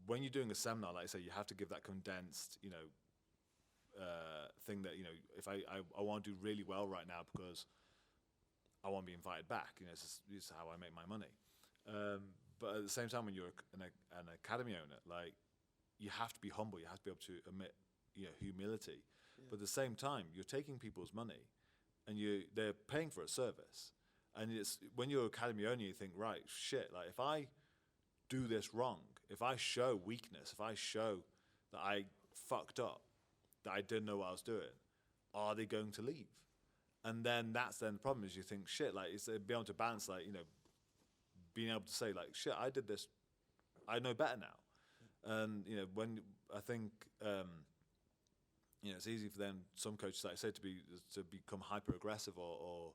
when you're doing a seminar, like I say, you have to give that condensed, thing that, if I want to do really well right now because I want to be invited back, this is how I make my money. But at the same time, when you're an academy owner, like you have to be humble. You have to be able to admit, humility. But at the same time, you're taking people's money, and they're paying for a service. And it's when you're academy owner, you think, right, shit. Like if I do this wrong, if I show weakness, if I show that I fucked up, that I didn't know what I was doing, are they going to leave? And then that's the problem is you think, shit. Like it's being able to balance, like being able to say like, shit, I did this, I know better now. And when I think it's easy for them, some coaches, like I said, to become hyper aggressive or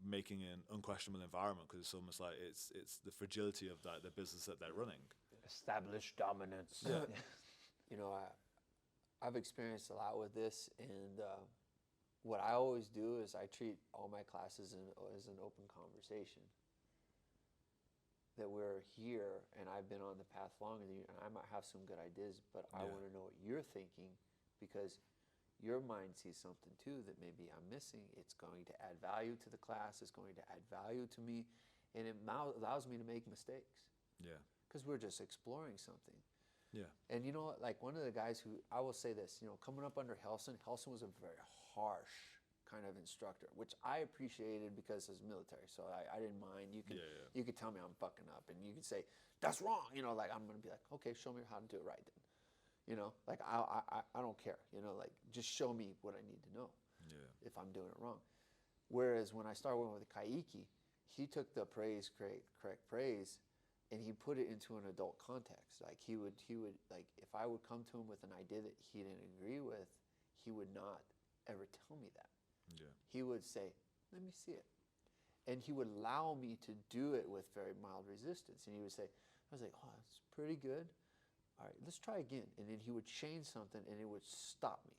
making an unquestionable environment, because it's almost like it's the fragility of the business that they're running. Established dominance. Yeah. I've experienced a lot with this, and what I always do is I treat all my classes as an open conversation. That we're here, and I've been on the path longer than you, and I might have some good ideas, but I want to know what you're thinking, because your mind sees something too that maybe I'm missing. It's going to add value to the class. It's going to add value to me, and it allows me to make mistakes. Yeah. Because we're just exploring something. Yeah. And like one of the guys who, I will say this, coming up under Helson was a very harsh kind of instructor, which I appreciated because it's military, so I didn't mind. You could tell me I'm fucking up, and you could say that's wrong. Like I'm gonna be like, okay, show me how to do it right then. Like I don't care. Like just show me what I need to know. Yeah. If I'm doing it wrong. Whereas when I started working with Kaiki, he took the correct praise, and he put it into an adult context. Like he would like, if I would come to him with an idea that he didn't agree with, he would not ever tell me that. Yeah. He would say, let me see it. And he would allow me to do it with very mild resistance. And he would say, I was like, oh, that's pretty good. All right, let's try again. And then he would change something, and it would stop me.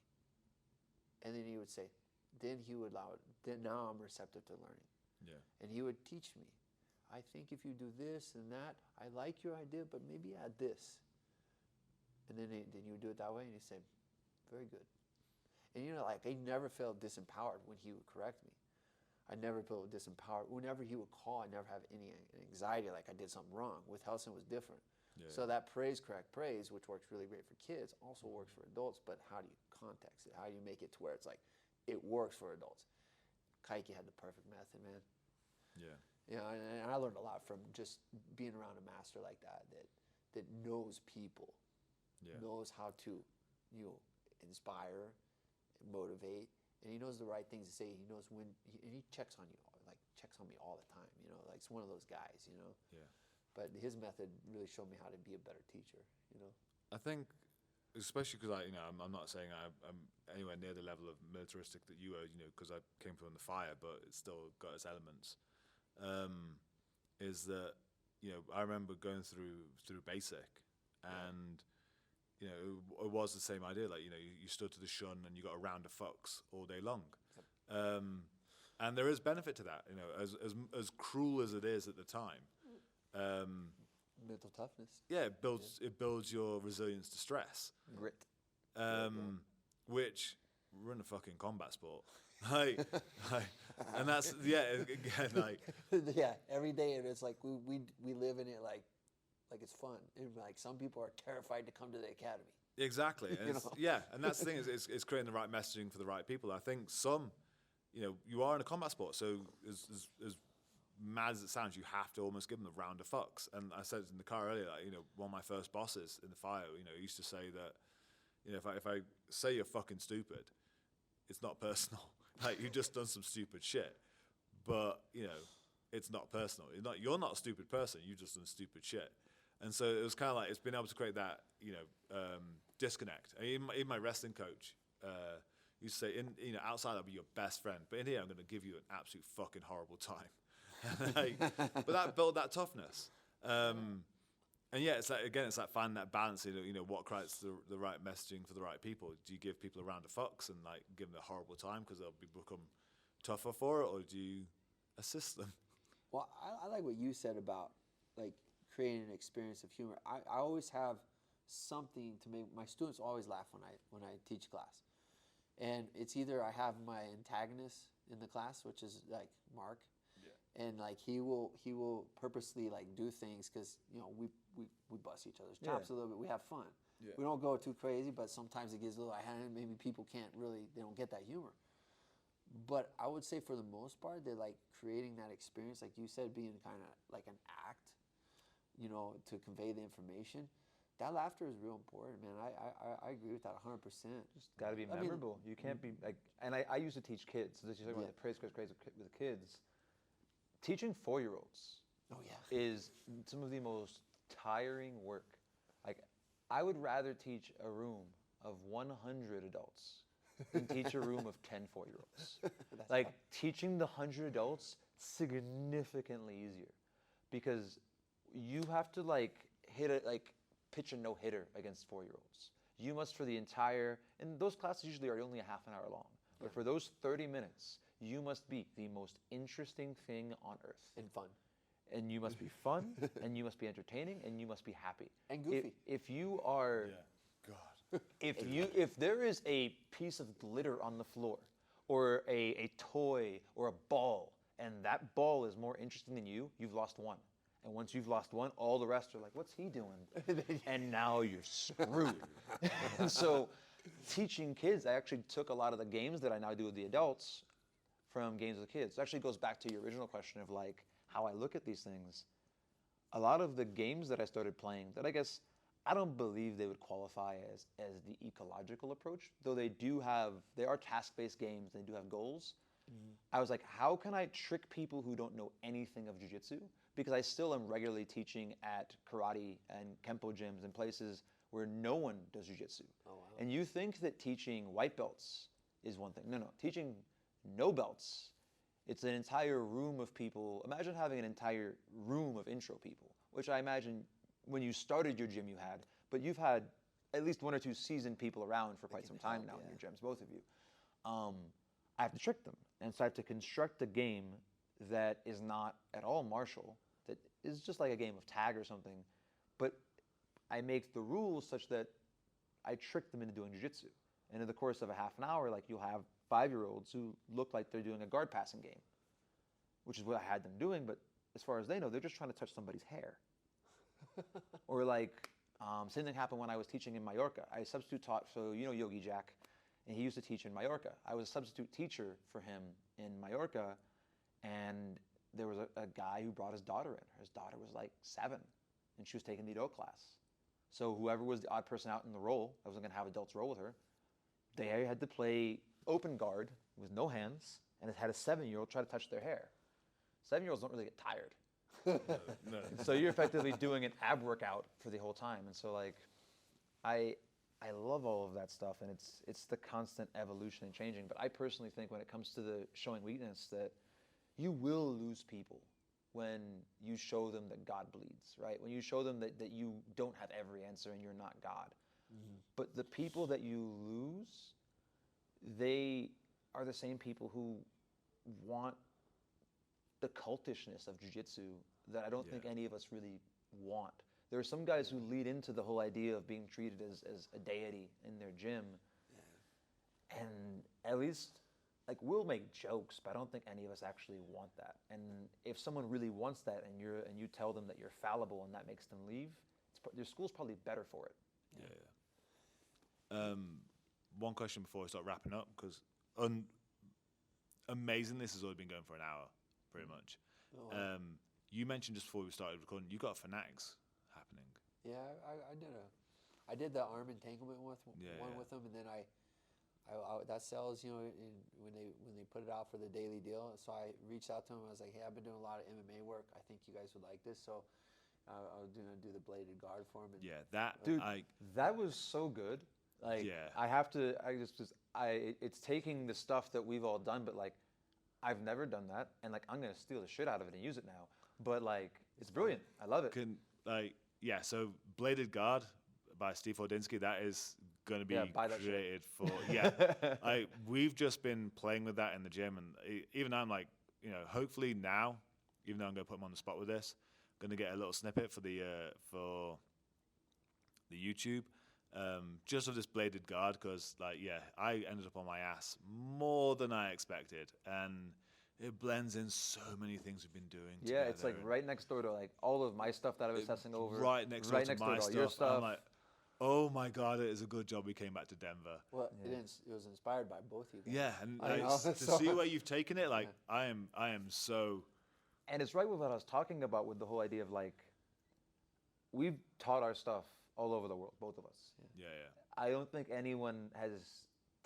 And then he would say, then he would allow it. Then now I'm receptive to learning. Yeah. And he would teach me. I think if you do this and that, I like your idea, but maybe add this. And then you would do it that way, and he'd say, very good. And like I never felt disempowered when he would correct me. I never felt disempowered. Whenever he would call, I never have any anxiety like I did something wrong. With Helson, it was different. Yeah. So that correct praise, which works really great for kids, also works for adults, but how do you context it? How do you make it to where it's like, it works for adults? Kaiki had the perfect method, man. Yeah. And I learned a lot from just being around a master like that knows people, knows how to, inspire, motivate, and he knows the right things to say. He knows when, and he checks on me all the time. Like it's one of those guys. Yeah. But his method really showed me how to be a better teacher. I think, especially because I'm not saying I'm anywhere near the level of militaristic that you are, because I came from the fire, but it's still got its elements. Is that I remember going through basic, and it was the same idea. Like you stood to the shun and you got a round of fucks all day long, and there is benefit to that. As cruel as it is at the time. Mental toughness. Yeah, it builds your resilience to stress. Grit. Which we're in a fucking combat sport. And that's again yeah, every day, and it's like we live in it like it's fun. And like some people are terrified to come to the academy. Exactly. And and that's the thing, is it's creating the right messaging for the right people. I think some, you are in a combat sport, so as mad as it sounds, you have to almost give them the round of fucks. And I said in the car earlier, like, one of my first bosses in the fire, he used to say that, if I say you're fucking stupid, it's not personal. Like, you've just done some stupid shit, but it's not personal. You're not a stupid person. You've just done stupid shit. And so it was kind of like, it's been able to create that, disconnect. And even my wrestling coach used to say, outside I'll be your best friend, but in here I'm going to give you an absolute fucking horrible time. But that built that toughness. And it's like finding that balance. What creates the right messaging for the right people? Do you give people a round of fucks and like give them a horrible time because they'll become tougher for it, or do you assist them? Well, I like what you said about like creating an experience of humor. I always have something to make my students always laugh when I teach class, and it's either I have my antagonist in the class, which is like Mark. And like he will purposely like do things because we bust each other's chops a little bit. We have fun. Yeah. We don't go too crazy, but sometimes it gets a little maybe people they don't get that humor. But I would say for the most part, they're like creating that experience, like you said, being kind of like an act, to convey the information. That laughter is real important, man. I agree with that 100%. Just got to be memorable. You can't be like, and I used to teach kids. So this is talking about the praise with kids. Teaching 4-year-olds is some of the most tiring work Like, I would rather teach a room of 100 adults than teach a room of 10 4-year-olds. Like, teaching the 100 adults, significantly easier. Because you have to, like, pitch a no-hitter against 4-year-olds. You must, for the entire, and those classes usually are only a half an hour long. But for those 30 minutes, you must be the most interesting thing on earth. And fun. And you must be fun, and you must be entertaining, and you must be happy. And goofy. If you are, God. if there is a piece of glitter on the floor, or a toy, or a ball, and that ball is more interesting than you, you've lost one. And once you've lost one, all the rest are like, what's he doing? And now you're screwed. And so teaching kids, I actually took a lot of the games that I now do with the adults from games with kids. It actually goes back to your original question of like how I look at these things. A lot of the games that I started playing that I guess I don't believe they would qualify as the ecological approach, though they are task-based games, they do have goals. I was like, how can I trick people who don't know anything of jiu-jitsu? Because I still am regularly teaching at karate and kempo gyms and places where no one does jiu-jitsu. Oh, wow. And you think that teaching white belts is one thing. No. Teaching no belts, it's an entire room of people. Imagine having an entire room of intro people, which I imagine when you started your gym you had, but you've had at least 1 or 2 seasoned people around for quite some time now in your gyms, both of you. I have to trick them. And so I have to construct a game that is not at all martial, that is just like a game of tag or something, but I make the rules such that I trick them into doing jiu-jitsu. And in the course of a half an hour, like you'll have 5-year-olds who look like they're doing a guard passing game, which is what I had them doing, but as far as they know, they're just trying to touch somebody's hair. Or like, same thing happened when I was teaching in Mallorca. I substitute taught, so you know Yogi Jack, and he used to teach in Mallorca. I was a substitute teacher for him in Mallorca, and there was a guy who brought his daughter in. His daughter was like 7, and she was taking the adult class. So whoever was the odd person out in the roll, I wasn't going to have adults roll with her, they had to play open guard with no hands, and it had a 7-year-old try to touch their hair. 7-year-olds don't really get tired. No. So you're effectively doing an ab workout for the whole time. And so like, I love all of that stuff, and it's the constant evolution and changing. But I personally think when it comes to the showing weakness that you will lose people when you show them that God bleeds, right? When you show them that you don't have every answer and you're not God. Mm-hmm. But the people that you lose, they are the same people who want the cultishness of jiu-jitsu that I don't think any of us really want. There are some guys who lead into the whole idea of being treated as a deity in their gym. Yeah. And at least, like, we'll make jokes, but I don't think any of us actually want that. And if someone really wants that and you tell them that you're fallible and that makes them leave, your school's probably better for it. Yeah. One question before we start wrapping up, because amazing, this has only been going for an hour, pretty much. Oh, wow. You mentioned just before we started recording, you got fanatics happening. Yeah, I did the arm entanglement with them, and then I that sells, you know, when they put it out for the daily deal. So I reached out to him. I was like, hey, I've been doing a lot of MMA work. I think you guys would like this. So I was gonna do the bladed guard for him. And that was so good. Like, it's taking the stuff that we've all done, but like, I've never done that, and like, I'm gonna steal the shit out of it and use it now. But like, it's brilliant. I love it. So bladed guard by Steve Hordinski, that is going to be created for we've just been playing with that in the gym, and even I'm like, you know, hopefully now, even though I'm going to put him on the spot with this, I'm going to get a little snippet for the YouTube, just of this bladed guard, because I ended up on my ass more than I expected, and it blends in so many things we've been doing together. It's like right next door to like all of my stuff that I was testing over. Right next door to my stuff. I'm like, oh my God, it is a good job we came back to Denver. Well, it was inspired by both of you guys. Yeah, and to see where you've taken it, like, I am so... And it's right with what I was talking about with the whole idea of like, we've taught our stuff all over the world, both of us. Yeah. I don't think anyone has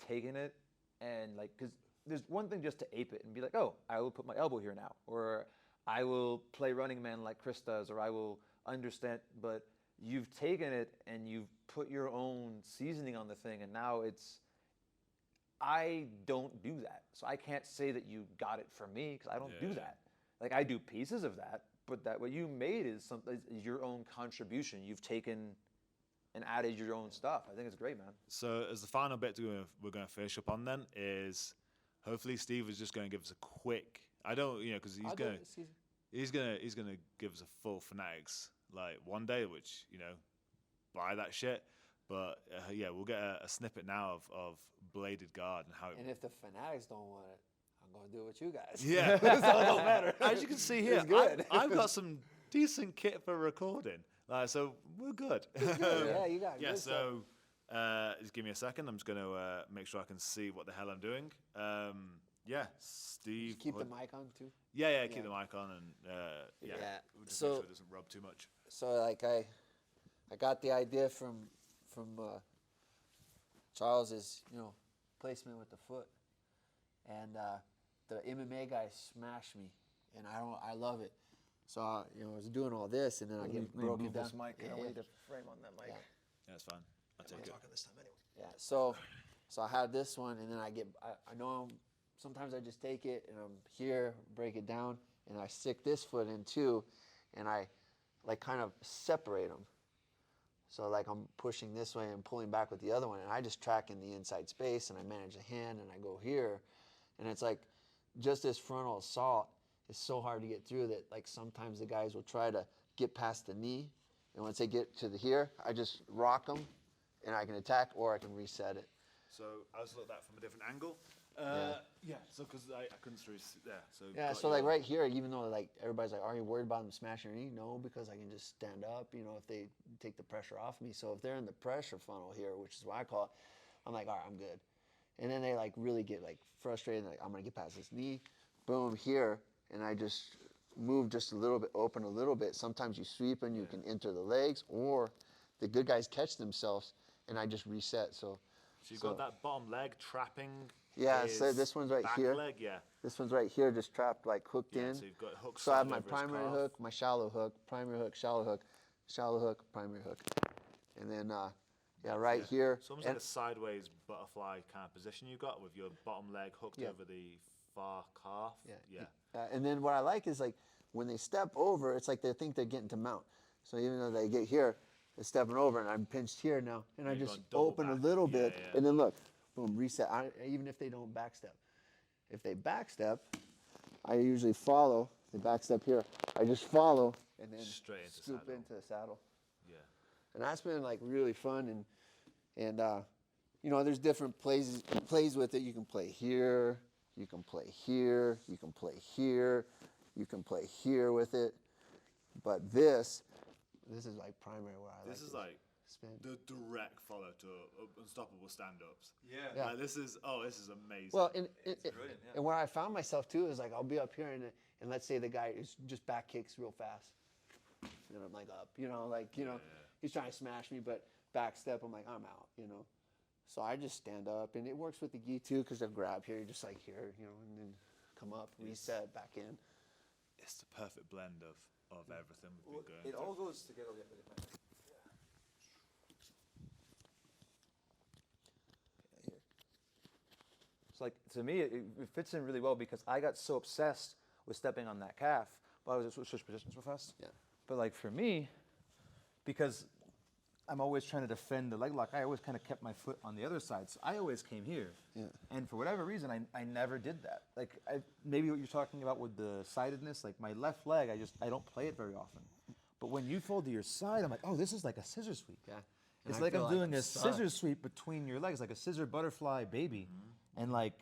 taken it and like, because there's one thing just to ape it and be like, oh, I will put my elbow here now, or I will play running man like Chris does, or I will understand. But you've taken it and you've put your own seasoning on the thing, and now I don't do that. So I can't say that you got it from me because I don't do that. Like I do pieces of that, but that what you made is your own contribution. You've taken and added your own stuff. I think it's great, man. So as the final bit we're going to finish up on then is hopefully Steve is just going to give us a quick. I don't, because he's going to give us a full Fanatics like one day, which buy that shit. But we'll get a snippet now of bladed guard and how. And if the Fanatics don't want it, I'm going to do it with you guys. Yeah, so it don't matter. As you can see here, I've got some decent kit for recording. So we're good. Yeah, you got it. Yeah, so just give me a second. I'm just going to make sure I can see what the hell I'm doing. Steve. Just keep the mic on too. Yeah, keep the mic on and we'll just make sure it doesn't rub too much. So like I got the idea from Charles's placement with the foot, and the MMA guy smashed me, and I love it. So I was doing all this, and then I get broken down. This mic, I need to frame on that mic. Yeah, that's fine. I'll take it. Talking this time anyway. Yeah. So I had this one, and then I know sometimes I just take it and I'm here, break it down, and I stick this foot in too, and I like kind of separate them. So like I'm pushing this way and pulling back with the other one, and I just track in the inside space, and I manage the hand, and I go here, and it's like just this frontal assault is so hard to get through that like sometimes the guys will try to get past the knee, and once they get to the here, I just rock them, and I can attack or I can reset it. So I just looked at that from a different angle. So because I couldn't really see there. So like right here, even though like everybody's like, are you worried about them smashing your knee? No, because I can just stand up, if they take the pressure off me. So if they're in the pressure funnel here, which is what I call it, I'm like, all right, I'm good. And then they like really get like frustrated, like I'm gonna get past this knee, boom, here, and I just move just a little bit, open a little bit. Sometimes you sweep and you can enter the legs, or the good guys catch themselves, and I just reset. So you've got that bottom leg trapping. Yeah, so this one's right back here. Leg, This one's right here, just trapped, like hooked in. So you've got hooks. So I have my primary hook, my shallow hook, primary hook, shallow hook, primary hook. And then, right here. So almost like a sideways butterfly kind of position you got with your bottom leg hooked over the far calf. And then what I like is like when they step over, it's like they think they're getting to mount. So even though they get here, they're stepping over, and I'm pinched here now. And I just open a little bit, and then look. Boom, reset, even if they don't backstep. If they backstep, I usually follow. They backstep here. I just follow and then straight into scoop saddle. into the saddle. Yeah. And that's been like really fun. And there's different plays with it. You can play here. You can play here. You can play here. You can play here with it. But this is like primary where I This is like the direct follow to Unstoppable stand-ups. Yeah. Like, this is amazing. Well, and where I found myself too is like I'll be up here and let's say the guy is just back kicks real fast, and I'm like up, he's trying to smash me, but back step, I'm like I'm out, So I just stand up, and it works with the gi too because they'll grab here, just like here, and then come up, reset, back in. It's the perfect blend of everything we've been going through. All goes together. It's like, to me, it fits in really well because I got so obsessed with stepping on that calf. Well, I was just switch positions real fast. Yeah. But like for me, because I'm always trying to defend the leg lock, I always kind of kept my foot on the other side. So I always came here. Yeah. And for whatever reason, I never did that. Like maybe what you're talking about with the sidedness, like my left leg, I don't play it very often. But when you fold to your side, I'm like, oh, this is like a scissor sweep. Yeah. It's like I'm doing a scissor sweep between your legs, like a scissor butterfly baby. Mm-hmm. And like,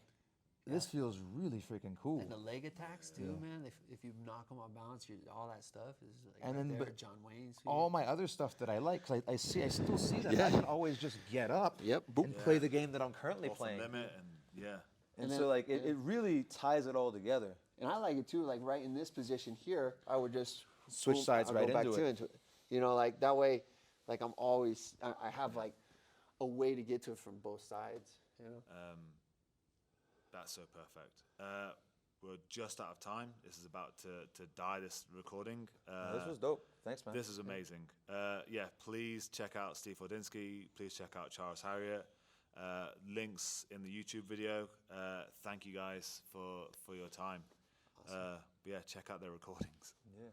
this feels really freaking cool. And the leg attacks too, man. If you knock them off balance, all that stuff is like and right then there, John Wayne's. All my other stuff that I like, because I still see that. I can always just get up and play the game that I'm currently playing. Limit and so like it really ties it all together. And I like it too. Like right in this position here, I would just switch sides right into it. Like that way, like I'm always I have like a way to get to it from both sides. That's so perfect. we're just out of time. This is about to die, this recording. This was dope. Thanks, man. This is amazing. Please check out Steve Hordinski. Please check out Charles Harriott. Links in the YouTube video. Thank you guys for your time. Awesome. Check out their recordings. Yeah.